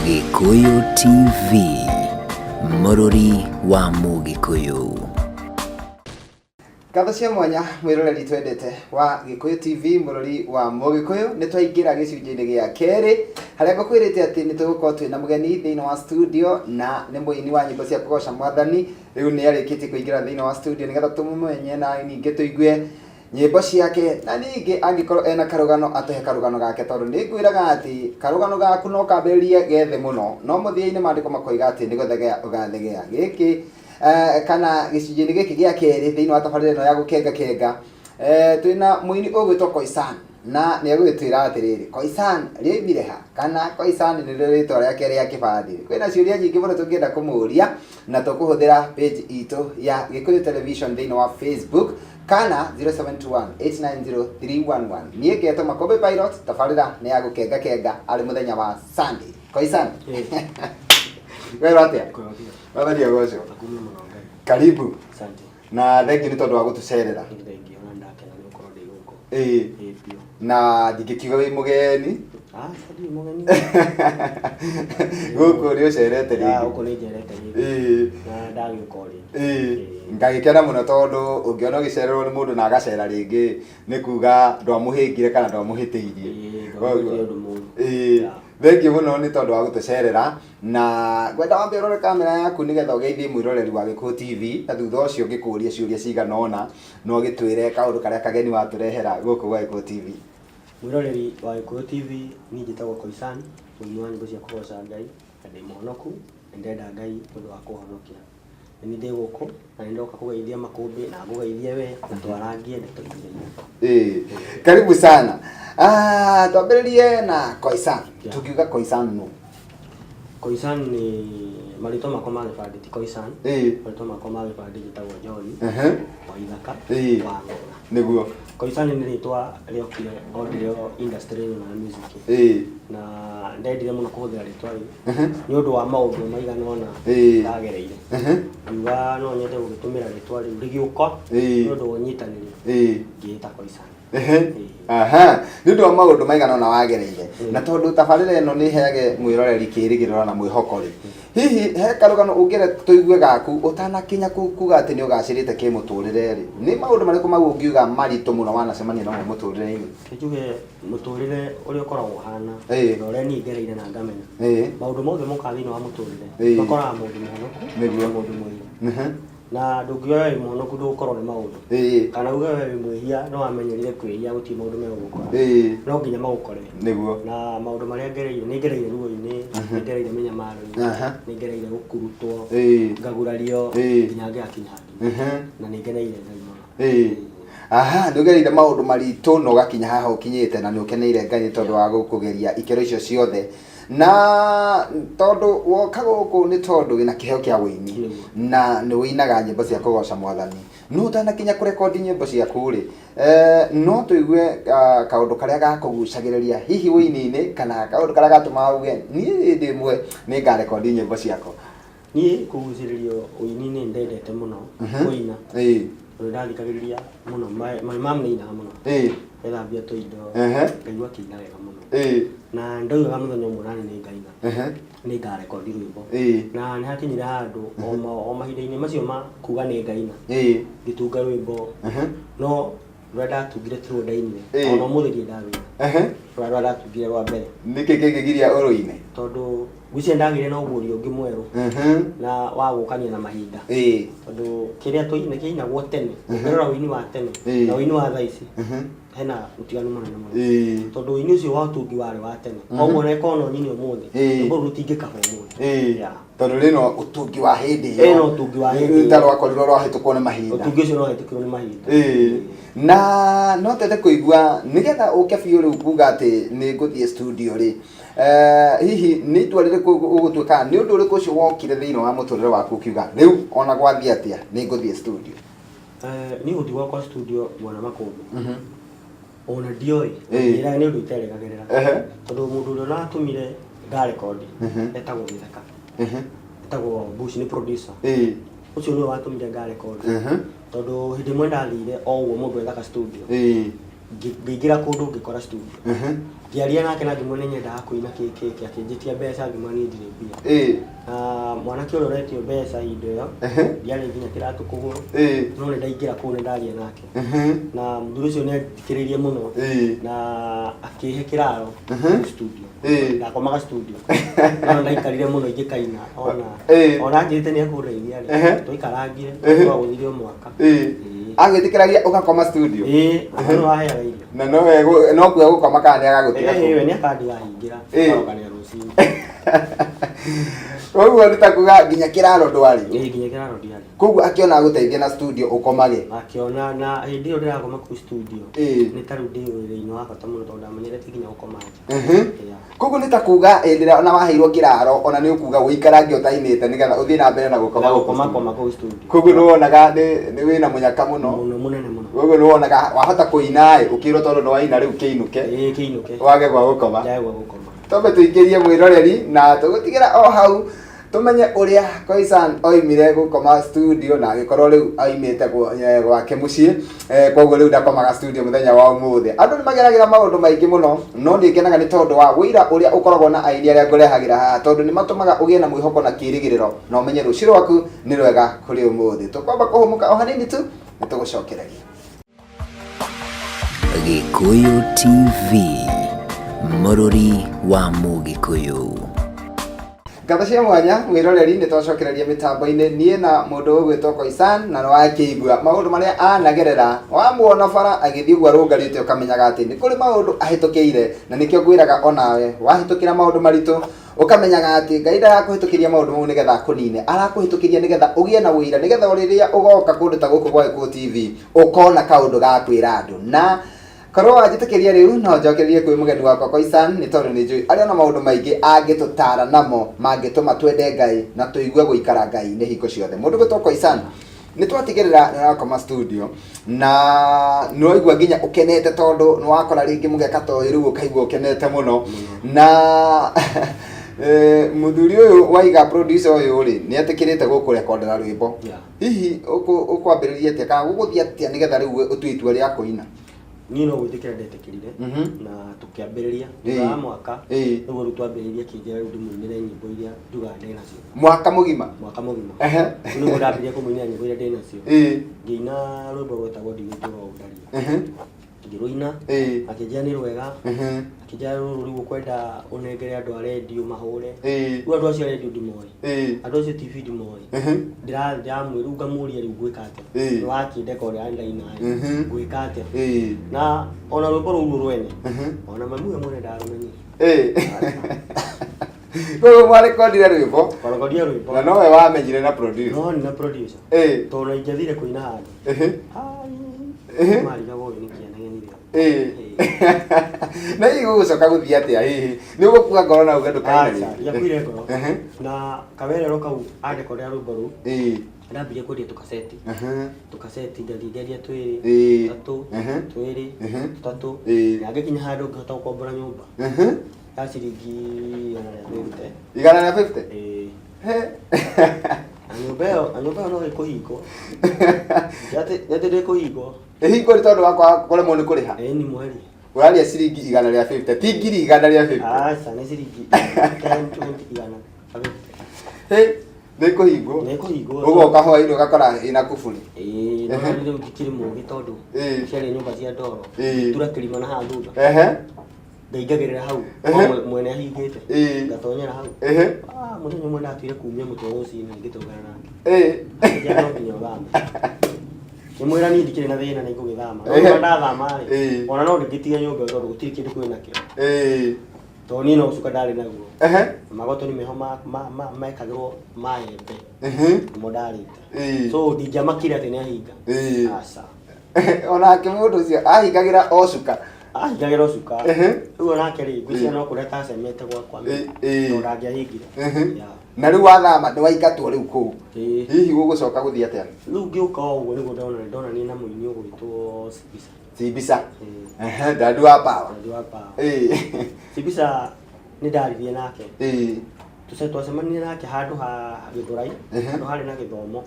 Gikuyu TV, Mũrũri wa Mũgĩkũyũ. Katho cia mwanya mwiroreri twendete wa Gikuyu TV Mũrũri wa Mũgĩkũyũ nĩ twaingĩra gĩcunjĩ-inĩ gĩa kerĩ harĩa ngũkwĩrĩte atĩ nĩ tũgũkorwo twĩna mũgeni thĩinĩ wa studio na nĩ mũini wa nyĩmbo cia kũgoca Mwathani. Rĩu nĩ arĩkĩtie kũingĩra thĩinĩ wa studio nĩgetha tũmũmenye na ningĩ tũigue nyĩmbo ciake na ningĩ angĩkorwo ena karũgano atũhe karũgano gake, tondũ nĩ ngwĩraga atĩ karũgano gaku no kambĩrĩrie gethe mũno no mũthia-inĩ maandĩko makoiga atĩ nĩ gũthegea ũgathegea. Gĩkĩ kana gĩcunjĩ-inĩ gĩkĩ gĩa kerĩ thĩinĩ wa tabarĩra ĩno ya gũkengakenga twĩna mũini ũgwĩtwo Khoisan na nĩ egũgĩtwĩra atĩrĩrĩ Khoisan rĩoimire ha, kana Khoisan nĩrĩo rĩtwa rĩake rĩa kĩbandĩ. Kwĩna ciũria nyingĩ mũno tũngĩenda kũmũũria na tũkũhũthĩra page itũ ya Gikuyu Television thĩinĩ wa Facebook kana 0721890311. Niĩ ngetwo Makombe Pilot, tabarĩra nĩ ya gũkengakenga arĩ mũthenya wa Sunday. Khoisan wewe atia wathani agoco karibu na thengi nĩ tondũ wa gũtũcerera na ndingĩkiuga wĩ mũgeni gũkũ nĩ ũcerete rĩngĩ ngagĩkena mũno tondũ ũngĩona ũgĩcererwo nĩ mũndũ na agacera rĩngĩ nĩ kuga ndwamũhĩngire kana ndwamũhĩtĩirie. Thengi mũno nĩ tondũ wa gũtũcerera na ngwenda wambe ũrore kamera yaku nĩgetha ũgeithie mwĩroreri wa Gikuyu TV na thutha ũcio ngĩkũria ciũria cigana ũna no gĩtwĩre kaũndũ karĩa kageni watũrehera gũkũ gwa Gikuyu TV. Mwĩroreri wa Gikuyu TV niĩ njĩtagwo Khoisan, mũini wa nyĩmbo cia kũgoca Ngai na ndĩ mũhonoku na ndĩrenda Ngai ũndũ wa kũhonokia. Nĩ ndĩ gũkũ na nĩ ndoka kũgeithia Makũmbĩ na ngũgeithie we na twarangie ndeto igĩrĩ. Karibu sana. Twambĩrĩrie na Khoisan. Tukiuga Khoisan no. Khoisan nĩ marĩtwa makwa ma gĩbandĩ ti Khoisan. Marĩtwa makwa ma gĩbandĩ njĩtagwo John Waithaka wa Ng'ong'a. Nĩguo. Khoisan nĩ rĩtwa rĩokire o rĩrĩo industry-inĩ na music. Na ndendire mũno kũhũthĩra rĩtwa rĩu nĩ ũndũ wa maũndũ maigana ũna ndagereire. Ngiuga no nyende gũgĩtũmĩra rĩtwa rĩu rĩgĩũka nĩ ũndũ wa ũnyitanĩri ngĩĩta Khoisan. Nĩ ũndũ wa maũndũ maigana ũna wagereire na tondũ tabarĩra ĩno nĩ heage mwĩroreri kĩĩrĩgĩrĩro na mwĩhoko rĩ, hihi he karũgano ũngĩenda tũigue gaku ũtanakinya kuga atĩ nĩ ũgacĩrĩte kĩmũtũrĩre rĩ, nĩ maũndũ marĩkũ mau ũngiuga maritũ mũno wanacemania namo mũtũrĩre-inĩ? Njuge mũtũrĩre ũrĩa ũkoragwo ũhana na ũrĩa niĩ ngereire na ngamenya maũndũ mothe mokaga thĩinĩ wa mũtũrĩre makoraga mũndũ mũhonoku na mũndũ mwĩhia na ndũngĩoya wĩ mũhonoku ndũgũkorwo nĩ maũndũ kana uge wĩ mwĩhia no wamenyerire kwĩhia gũtirĩ maũndũ megũgũkora no nginya magũkore. Nĩguo. Na maũndũ marĩa ngereire nĩ ngereire ruo-inĩ, nĩ ngereire mĩnyamaro-inĩ, nĩ ngereire gũkurutwo ngagurario nginya ngĩgakinya handũ na nĩ ngereire Ngai mũno. Nĩ ũgereire maũndũ maritũ na ũgakinya haha ũkinyĩte na nĩ ũkeneire Ngai tondũ wa gũkũgeria ikĩro icio ciothe. Na tondũ woka gũkũ nĩ tondũ wĩna kĩheo kĩa wĩini na nĩ wĩinaga nyĩmbo cia kũgoca Mwathani no ũtanakinya kũrekondi nyĩmbo ciaku rĩ, no tũigue kaũndũ karĩa gakũgucagĩrĩria hihi wĩini-inĩ kana kaũndũ karĩa gatũmaga uge niĩ hĩndĩ ĩmwe nĩ ngarekondi nyĩmbo ciakwa? Niĩ kũgucĩrĩrio wĩini-inĩ nĩ ndendete mũno kũina tondũ ndathikagĩrĩria mũno mamĩinaga mũno ethambia tũindo ngaigua kĩina wega mũno na ndaugaga mũthenya ũmwe nani nĩ ngaina nĩ ngarekondi rwĩmbo na nĩ hakinyire handũ o mahinda-inĩ macio ma kuga nĩ ngaina ngĩtunga rwĩmbo no rũrĩa ndatungire ti rũo ndainire ona ũmũthĩ ndirĩ ndarũina rũrĩa ndatungire rwa mbere. Nĩkĩ kĩngĩgiria ũrũine? Tondũ ngwĩciria ndagĩire na ũguũrio ũngĩ mwerũ na wa gũkania na mahinda tondũ kĩrĩa tũine kĩinagwo tene ũngĩrora ũini wa tene na ũini wa thaa ici hena ũtiganu mũnene mũno tondũ ũini ũcio wa ũtungi warĩ wa tene koguo na ĩkorwo na ũnini ũmũthĩ rwĩmbo rũu rũtingĩkaba ũmũthĩ tondũ rĩno ũtungi wa hĩndĩ ĩyo ũtungi wa hĩndĩ ta rwakorirwo rwahĩtũkwo nĩ mahinda. Ũtungi ũcio rwahĩtũkirwo nĩ mahinda na no tete kũigua nĩgetha ũke biũ rĩu kuga atĩ nĩ ngũthiĩ studio rĩ, hihi nĩ itua rĩrĩkũ ũgũtuĩka nĩ ũndũ ũrĩkũ ũcio wokire thĩinĩ wa mũtũrĩre waku ũkiuga rĩu ona gwathiĩ atĩa nĩ ngũthiĩ studio? Niĩ gũthiĩ gwakwa studio mwana Makũmbĩ ona ndioĩ nĩ ũndũ iterĩgagĩrĩra tondũ mũndũ ũrĩa ũratũmire ngarekondi etagwo Gĩthaka etagwo Bush nĩ producer ũcio nĩwe watũmire ngarekondi tondũ hĩndĩ ĩmwe ndathire o ũguo mũndũ ethaga studio ngĩingĩra kũndũ ngĩkora studio ngiaria nake na ngimwe nĩ nyendaga kũina kĩkĩ akĩnjĩtia mbeca ngimwe nĩ ndirĩ mbia mwanake ũrĩa ũretio mbeca indo ĩyo ndiarĩ nginya kĩratũ kũgũrũ no nĩ ndaingĩra kũu nĩ ndaria nake na mũthuri ũcio nĩ andikĩrĩirie mũno na akĩhe kĩraro studio ndakomaga studio no ndaikarire mũno ingĩkaina ona anjĩte nĩ ekũndeithia tũikarangire twagũthire mwaka agĩtikĩragia ũgakoma studio no aheaga irio na no kuga gũkoma kana nĩ agagũtiga we nĩ akandĩgahingĩra arokanĩra rũcinĩ koguo nĩ ta kuga nginya kĩraro ndwarĩ nginya kĩraro ndiarĩ koguo akĩona agũteithia na studio ũkomage akĩona na hĩndĩ ĩyo ndĩrakoma kũu studio nĩ ta rĩu ndĩ wĩra-inĩ wa bata mũno tondũ ndamenyerete nginya gũkoma nja koguo nĩ ta kuga hĩndĩ ĩrĩa ona waheirwo kĩraro ona nĩ ũkuga ũikarange ũtainĩte nĩgetha ũthiĩ na mbere na gũkoma kũu studio koguo nĩ wonaga nĩ wĩna mũnyaka mũno mũnene mũno koguo nĩ wonaga wahota kũina ũkĩrwo tondũ nĩ waina rĩu kĩinũke wage gwa gũkoma tombe tũingĩrie mwĩroreri na tũgũtigĩra o hau tumenye ũrĩa Khoisan oimire gũkoma studio na agĩkorwo rĩu aimĩte gwake mũciĩ koguo rĩu ndakomaga studio mũthenya wa ũmũthĩ andũ nĩ mageragĩra maũndũ maingĩ mũno no nĩ ngenaga nĩ tondũ wa wĩra ũrĩa ũkoragwo na idea arĩa ngũrehagĩra haha tondũ nĩ matũmaga ũgĩe na mwĩhoko na kĩĩrĩgĩrĩro na ũmenye rũciũ rwaku nĩ rwega kũrĩ ũmũthĩ tũkwamba kũhũmũka o hanini tu nĩ tũgũcokereria Gikuyu TV mũrũri wa Mũgĩkũyũ. Ngata cia mwanya mwĩroreri nĩ twacokereria mĩtambo-inĩ niĩ na mũndũ ũgwĩtwo Khoisan na nĩwakĩigua maũndũ marĩa anagerera wamuona bara agĩthiĩ ũguo arũngarĩte ũkamenyaga atĩ nĩ kũrĩ maũndũ ahĩtũkĩire na nĩkĩo ngwĩraga onawe wahĩtũkĩra maũndũ maritũ ũkamenyaga atĩ Ngai ndarakũhĩtũkĩria maũndũ mau nĩgetha akũnine arakũhĩtũkĩria nĩgetha ũgĩe na wĩira nĩgetha rĩrĩa ũgoka kũndũ ta gũkũ gwa Gĩkũyũ TV ũkona kaũndũ ga kwĩra andũ na korwo wanjĩtĩkĩria rĩu no njokererie kwĩ mũgeni wakwa Khoisan nĩ tondũ nĩ njũĩ arĩ na maũndũ maingĩ angĩtũtara namo mangĩtũma twende Ngai na tũigue gũikara Ngai nĩ hingo ciothe mũndũ gwĩtwo Khoisan nĩ twatigĩrĩra nĩ wakoma studio na nĩ waigua nginya ũkenete tondũ nĩ wakora rĩngĩ mũgeka ta ũyũ rĩu ũkaigua ũkenete mũno na mũthuri ũyũ waiga producer ũyũ rĩ nĩ etĩkĩrĩte gũkũrekondera rwĩmbo hihi ũkwambĩrĩria atĩa kana gũgũthiĩ atĩa nĩgetha rĩu ũtue itua rĩa kũina niĩ no gwĩtĩkĩra ndetĩkĩrire na tũkĩambĩrĩria thutha wa mwaka nĩguo rĩu twambĩrĩirie kĩnjĩra rĩu ndĩmũinĩre nyĩmbo iria njugaga ndĩ nacio mwaka mũgima nĩguo ndambĩrĩria kũmũinĩra nyĩmbo iria ndĩ nacio ngĩina rwĩmbo rwetagwo ndigũtũra ũndaria ngĩrũina akĩnjĩra nĩ rwega akĩnjĩra rũrũ rĩu ũkwenda ũnengere andũ a redio mahũre rĩu andũ acio a redio ndimoĩ andũ acio TV ndimoĩ ndĩramwĩra ngamũria rĩu ngwĩka atĩa nĩ wakĩndeka ũrĩa ndaina ngwĩka atĩa na ona rwĩmbo rũu rwene ona mami we mwene ndarũmenyire koguo mwarekondire rwĩmbo na nowe wamenyire na producer no nĩ na producer tondũ ingĩathire kũina handũ marigaga ũyũ nĩ kĩanegenirie na igũgũcoka gũthiĩ atĩa hihi nĩ ũgũkua ngoro na uge ndũkaina yakuire ngoro na kawerero kau andĩkorera rwĩmbo rũu ndambirie kwendia tũkaseti ndathingeria twĩrĩ tũtatũ na ngĩkinya handũ ngĩhota gũkombora nyũmba ya ciringi 150 nyũmba ĩyo no ĩkũhingwo atĩ ndĩkũhingwo ĩhingwo nĩ tondũ wakwa kũremwo nĩ kũrĩha nĩ mweri ũraria ciringi 150 ti ngiri 150 aca nĩ ciringi 150 nĩkũhingwo ũgoka hwainĩ ũgakora ĩna kuburi no rĩu ndikĩrĩ mũgĩ tondũ ciarĩ nyũmba cia ndoro tura kĩrima na haha thutha ngaingagĩrĩra hau mwene ahingĩte ngatonyera hau mũthenya ũmwe ndatuire kumia mũtwe rũcinĩ ngĩtũngana nake no nginya ũthame ngĩmwĩra niĩ ndikĩrĩ na thĩna nĩ ngũgĩthama ndathama-rĩ ona no ndingĩtiga nyũmba ĩyo tondũ gũtirĩ kĩndũ kwĩnakĩo tondũ niĩ no gũcuka ndarĩ naguo magotoni meho mekagĩrwo maembe nĩmo ndarĩte so ndingĩamakire atĩ nĩ ahinga aca onake mũndũ ũcio ahingagĩra o cuka ahingagĩra o cuka rĩu onake-rĩ ngwĩciria no kũrĩa tacemete gwakwa tondũ ndangĩahingire na rĩu wathama nĩ waingatwo rĩu kũu hihi gũgũcoka gũthiĩ atĩa rĩu ngĩũka o ũguo nĩguo ndona niĩ na mũini ũgwĩtwo Sibisa Daddy wa Power Sibisa nĩ ndaririe nake twacemanirie nake handũ ha Gĩthũrai handũ harĩ na gĩthomo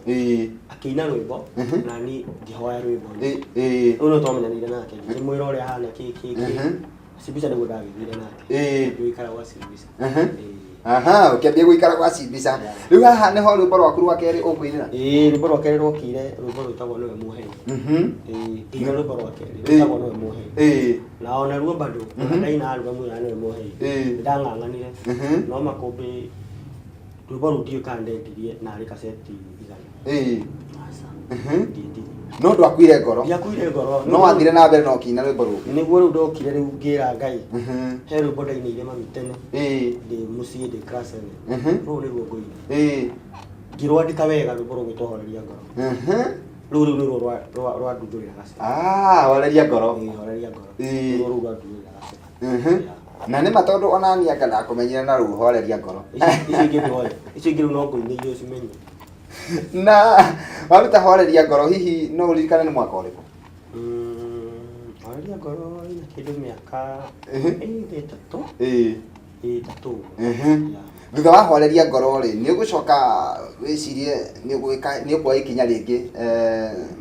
akĩina rwĩmbo na niĩ ngĩhoya rwĩmbo rĩu no twamenyanire nake ngĩmwĩra ũrĩa hana kĩ Sibisa nĩguo ndagĩthire nake gũikara gwa Sibisa. Aha, ukiambia guikara gwa Sibisa. Riu haha niho rwimbo rwaku rwa keri ukuinira? Rwimbo rwa keri rwokire, rwimbo rwĩtagwo Niwe Mũhei. Nginya rwimbo rwa keri rwĩtagwo Niwe Mũhei. Na ona ruo bado ndaina albamu ya Niwe Mũhei. Ndang'ang'anire no makũmbĩ rwimbo rũu ndiũ kandendirie na rĩ kaseti igana. No ndwakuire ngoro. Ndiakuire ngoro. No wathire na mbere no kina rwimbo rũu. Nĩguo rĩu ndokire rĩu ngĩra Ngai. He rwimbo ndainĩire mami tene. Ndĩ mũciĩ ndĩ class 7. Rũu nĩruo ngũina. Ngĩrwandĩka wega rwimbo rũu gwĩtwo Horeria Ngoro. Rũu nĩruo rwa ndundũrĩra gacĩra. Horeria Ngoro. Horeria Ngoro. Rũu rwa ndundũrĩra gacĩra. Na nĩ matondu ona niĩ anga ndakumenyire na rũu Horeria Ngoro. Icio ingĩ rĩu no ngũine irio cimenye. Na waruta Horeria Ngoro hihi no uririkane nĩ mwaka ũrĩkũ? Horeria Ngoro ina kĩndũ mĩaka ĩtatũ. Ĩtatũ. Thutha wa Horeria Ngoro rĩ nĩ ũgũcoka wĩcirie nĩ ũkuoya ikinya rĩngĩ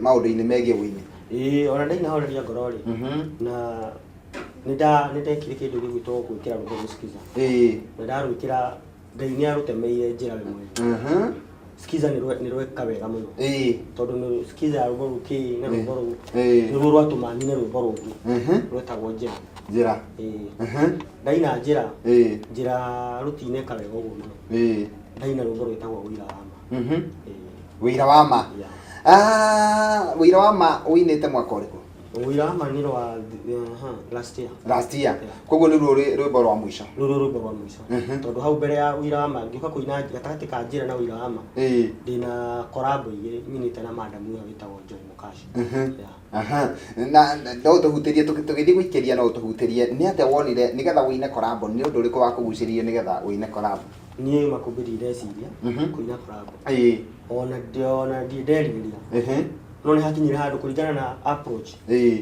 maũndũ-inĩ megiĩ ũini? Ona ndaina Horeria Ngoro rĩ na nĩndekire kĩndũ gĩgwĩtwo gwĩkĩra rwĩmbo rũcikiza. Na ndarwĩkĩra Ngai nĩarũtemeire njĩra rĩmwe. Skiza nĩ rweka wega mũno. Tondũ nĩ skiza rwĩmbo rũkĩ na rwĩmbo rũu nĩruo rwatũma nyine rwĩmbo rũngĩ rwĩtagwo Njĩra. Ndaina Njĩra rũtineka wega ũguo mũno. Ndaina rwĩmbo rwĩtagwo Wĩira wa Ma. Wĩira wa Ma. Wĩira wa Ma ũinĩte mwaka ũrĩkũ? Wĩira wa Ma nĩ rwa last year. Koguo nĩruo rwĩmbo rwa mũico. Rũrũ rwĩmbo rwa mũico. Tondũ hau mbere ya Wĩira wa Ma ngĩũka kũina gatagatĩ ka Njĩra na Wĩira wa Ma ndĩna korabo igĩrĩ nyinĩte na madam ũyũ wĩtagwo Joy Mũkaci. Na no tũhutĩrie tũgĩthiĩ gũikĩria no tũhutĩrie nĩ atĩa wonire nĩgetha wĩine korabo nĩ ũndũ ũrĩkũ wa kũgucĩrĩirie nĩgetha wĩine korabo? Niĩ makũmbĩ ndireciria kũina korabo. Ona ndiĩnderirĩria. No nĩ hakinyire handũ kũringana na approach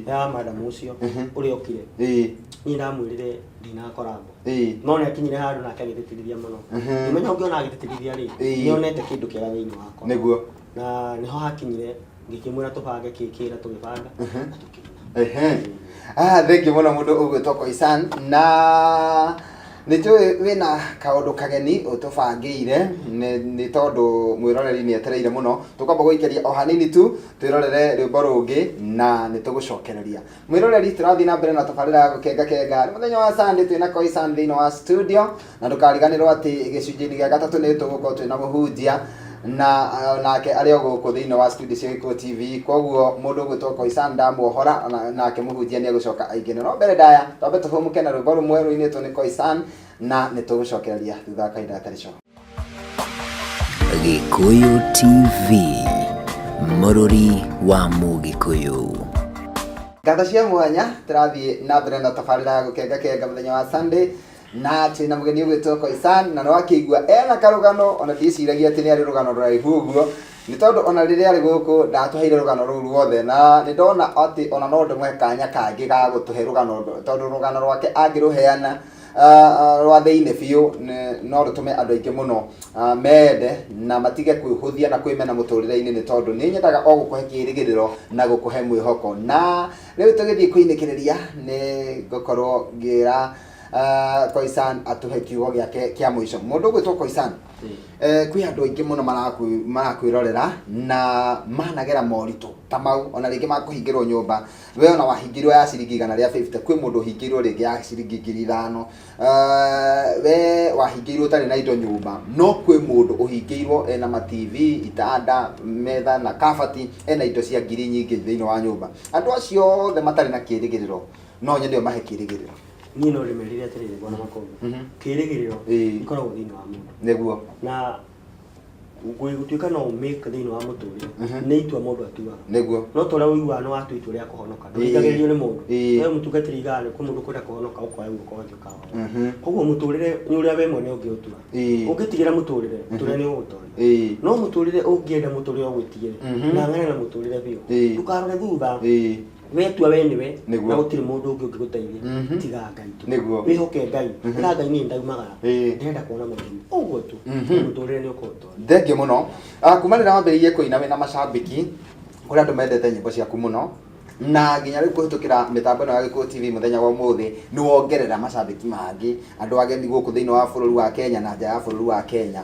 ya madam ũcio ũrĩa okire. Niĩ ndamwĩrire ndina korabo. No nĩ hakinyire handũ nake agĩthikĩrĩria mũno. Ngĩmenya ũngĩona agĩthikĩrĩria rĩ nĩonete kĩndũ kĩega thĩinĩ wakwa. Nĩguo. Na nĩho hakinyire ngĩkĩmwĩra tũbange kĩra tũgĩbanga na tũkĩina. Thengi mũno mũndũ ũgwĩtwo Khoisan na nĩtũĩ wĩna kaũndũ kageni ũtũbangĩire nĩ tondũ mwĩroreri nĩ etereire mũno. Tũkwamba gũikĩria o hanini tu twĩrorere rwĩmbo rũngĩ na nĩtũgũcokereria. Mwĩroreri tũrathiĩ na mbere na tabarĩra ya gũkenga mũthenya wa Sunday twĩna Khoisan thĩinĩ wa studio na ndũkariganĩrwo atĩ gĩcunjĩ-inĩ gĩa gatatũ nĩ tũgũkorwo twĩna mũhunjia na nake arĩ o gũkũ thĩinĩ wa studio cia Gĩkũyũ TV. Koguo mũndũ ũgwĩtwo Khoisan ndamuohora nake mũhunjia nĩ egũcoka aingĩre. No mbere ndaya twambe tũhũmũke na rwĩmbo rũmwe rũinĩtwo nĩ Khoisan na nĩtũgũcokereria thutha wa kahinda gatarĩ coka. Gĩkũyũ TV, mũrũri wa Mũgĩkũyũ. Ngatho cia mwanya tũrathiĩ na mbere na tabarĩra ya gũkenga mũthenya wa Sunday na twĩna mũgeni ũgwĩtwo Khoisan na nĩwakĩigua ena karũgano ona ndiciragia atĩ nĩ arĩ rũgano rũraihu ũguo nĩ tondũ ona rĩrĩa arĩ gũkũ ndatũheire rũgano rũu ruothe na nĩ ndona atĩ ona no ndĩmũhe kanya kangĩ ga gũtũhe rũgano tondũ rũgano rwake angĩrũheana rwa thĩinĩ biũ no rũtũme andũ aingĩ mũno mende na matige kwĩhũthia na kwĩmena mũtũrĩre-inĩ nĩ tondũ nĩ nyendaga o gũkũhe kĩĩrĩgĩrĩro na gũkũhe mwĩhoko. Na rĩu tũgĩthiĩ kũinĩkĩrĩria nĩ ngũkorwo ngĩra Khoisan atuhe kiugo gĩake kĩa mũico. Mũndũ ũgwĩtwo Khoisan kwĩ andũ aingĩ mũno marakwĩrorera na managera moritũ ta mau ona rĩngĩ makũhingĩrwo nyũmba. We ona wahingĩirwo ya ciringi 150 kwĩ mũndũ ũhingĩirwo rĩngĩ ya ciringi 5,000. We wahingĩirwo ũtarĩ na indo nyũmba no kwĩ mũndũ ũhingĩirwo ena ma TV, itanda, metha na kabati ena indo cia ngiri nyingĩ thĩinĩ wa nyũmba. Andũ acio othe matarĩ na kĩĩrĩgĩrĩro no nyende mahe kĩĩrĩgĩrĩro. Niĩ no ndĩmerire atĩrĩrĩ bwana Makombe, kĩĩrĩgĩrĩro gĩkoragwo thĩinĩ wa mũndũ. Nĩguo. Na gũtuĩka no ũmĩka thĩinĩ wa mũtũrĩre nĩ itua mũndũ atuaga. Nĩguo. No ta ũrĩa ũiguaga nĩ watua itua rĩa kũhonoka ndũringagĩrĩrio nĩ mũndũ. We mũtungatĩri igana kwĩ mũndũ kwenda kũhonoka ũkoya guoko ũgatuĩka wa. Koguo mũtũrĩre nĩ ũrĩa we mwene ũngĩũtua. Ũngĩtigĩra mũtũrĩre mũtũrĩre nĩ ũgũtooria. No mũtũrĩre ũngĩenda mũtũrĩre ũgwĩtigĩre na ng'ane na mũtũrĩre biũ ndũkarore thutha. Wetua we nĩwe na gũtirĩ mũndũ ũngĩ ũngĩgũteithia tiga Ngai tu. Wĩhoke Ngai na Ngai nĩ ndaumagara ndĩrenda kuona mũndũ ũguo tu mũtũrĩre nĩ ũkũũtooria. Thengiũ mũno. Kuma rĩrĩa wambĩrĩirie kũina wĩna macambĩki kũrĩa andũ mendete nyĩmbo ciaku mũno na nginya riu kuhitukira mitambo ino ya Gikuyu TV muthenya wa umuthi ni wongerera macambiki mangi andu ageni guku thiini wa bururi wa Kenya na nja ya bururi wa Kenya.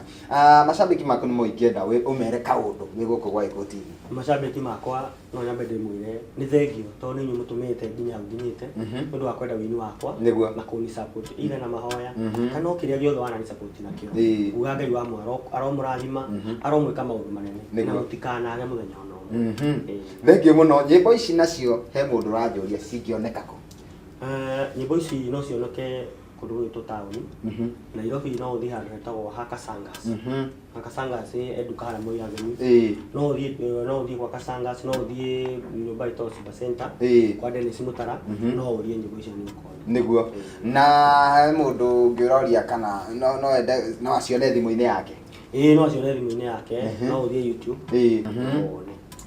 Macambiki maku ni moingienda we umere kaundu wi guku gwa Gikuyu TV. Macambiki makwa no nyambe ndimwire ni thengio tondu ni mutumite nginya nginyite ndu wa kwenda wini wakwa na kuni support ile na mahoya kana okiria giothe wana ni support nakio uga Ngai wa mwaro aromurathima aromwika maundu manene na mutikanaage muthenya ono. Thengio muno. Nyimbo ici nacio he mundu uranjuria cingioneka ku? Nyimbo ici no cioneke kundu gwitu tauni Nairobi no uthi handu hetagwo Hakasangas. Hakasangas eduka hara Moi Avenue. No uthi kwa Kasangas, no uthi nyumba ito Super Center kwa Dennis Mutara, no uthi nyimbo icio ni ukona niguo. Na he mundu ngiroria kana no acione thimu-ini yake? No acione thimu-ini yake, no uthi YouTube.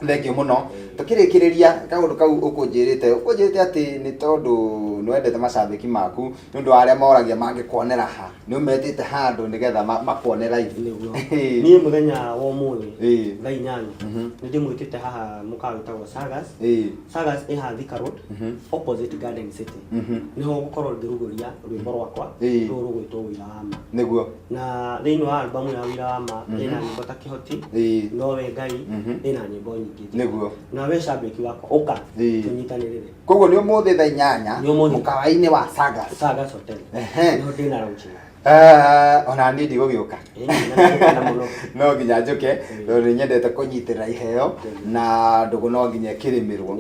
Thengio muno. Tukirikiriria kaundu kau ukunjirite ati ni tondu nwendete macambiki maku nundu aria moragia mangikuonera ha ni umetite handu nigetha makuonera live. Nie muthenya wa umuthi thaa 8 ni ndimwitite haha mukawa witagwo Sagas. Sagas iha Thika Road opposite Garden City. Niho gukorwo ngiruguria rwimbo rwakwa ruru gwitwo Wira wa Ma niguo. Na thiini wa album ya Wira wa Ma ina nyimbo ta Kihoti, Nowe Ngai, ina nyimbo nyingi niguo. Na we cambiki wakwa uka tunyitanirire. Koguo ni umuthi thaa 8 mukawa-ini wa Sagas Hotel. Niho ndina launch. Ona ni ndigugiuka no nginya njuke tondu nyendete kunyitirira iheo na ndugu no nginya kirimirwo.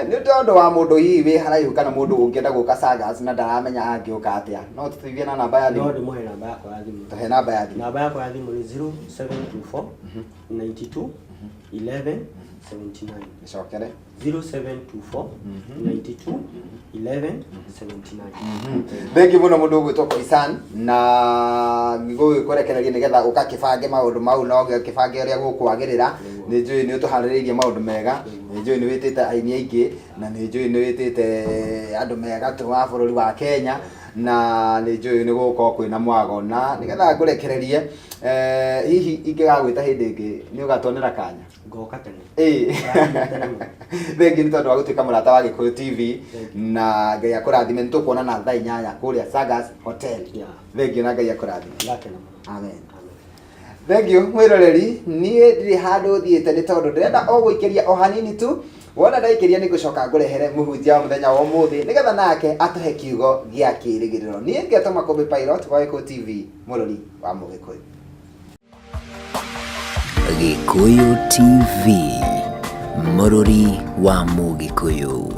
Ni tondu wa mundu hihi wi haraihu kana mundu ungienda guka Sagas na ndaramenya angiuka atia no tutuithie na namba ya thimu? No ndimuhe namba yakwa ya thimu. Tuhe namba ya thimu. Namba yakwa ya thimu ni 0724 92 11 79. Icokere 0724 92 11 79. Thengi muno mundu ugwitwo Koisan na ngigukurekereria nigetha ukakibange maundu mau no kibange uria gukwagirira. Ni njui ni utuhaririirie maundu mega, ni njui ni witite aini aingi na ni njui ni witite andu mega tu wa bururi wa Kenya na ni njui ni gukorwo kwina mwago na nigetha ngurekererie hihi ingigagwita hindi ingi ni ugatonera kanya ngoka tene. Thengi ni tondu wa gutuika murata wa Gikuyu TV na Ngai akurathime. Nitukuonana thaa 8 kuria Sagas Hotel. Thengi na Ngai akurathime. Amen. Thengio mwiroreri, nie ndiri handu thiite ni tondu ndirenda o guikeria o hanini tu. Wona ndaikiria ni gucoka ngurehere muhunjia wa muthenya wa umuthi nigetha nake atuhe kiugo gia kirigiriro. Nie ngetuma Kombe Pilot wa Gikuyu TV murori wa Mugikuyu. Gikuyu TV, murori wa Mugikuyu.